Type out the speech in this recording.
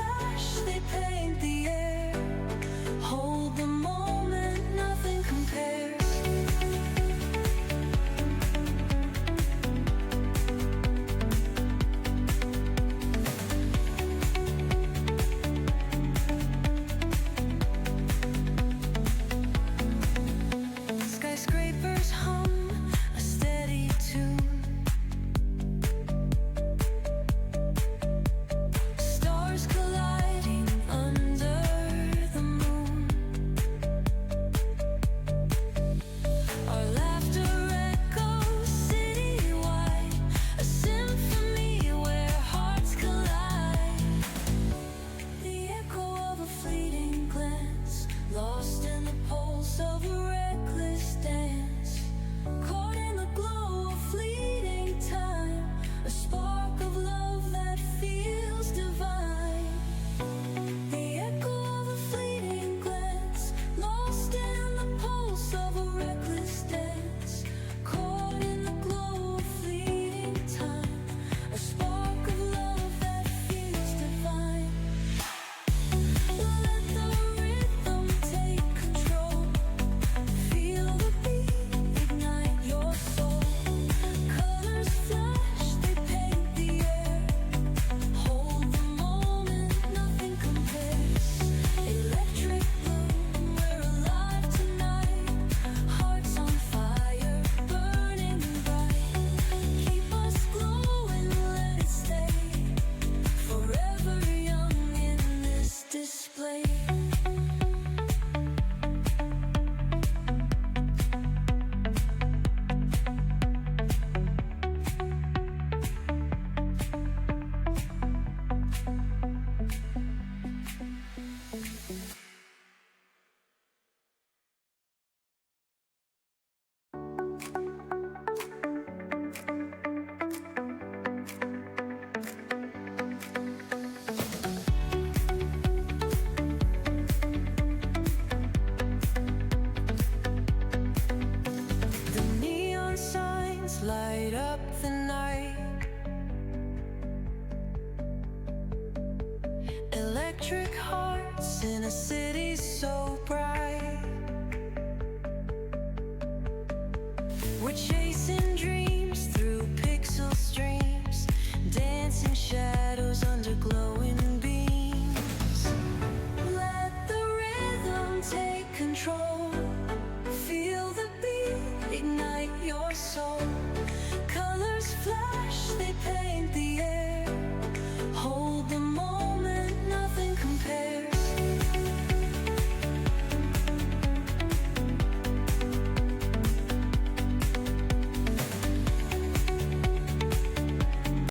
flash, they paint the air. Hold the moment, nothing compares. Skyscrapers hum a steady tune. Stars colliding under the moon. Our laughter echoes citywide, a symphony where hearts collide. The echo of a fleeting glance, lost in the pulse of a reckless dance. Caught in the glow of fleeting time, a spark of love that feels divine. The echo of a fleeting glance, lost in the pulse of a reckless dance. Caught in the glow of fleeting time, a spark of love that feels divine. Let the rhythm take control. Feel the beat, ignite your soul. Colors flash, they paint the air. Hold the moment, nothing compares. Electric bloom, we're alive tonight. Hearts on fire, burning bright. Keep us glowing, let it stay. Forever young in this display. The neon signs light up the night. Electric hearts in a city so bright. We're chasing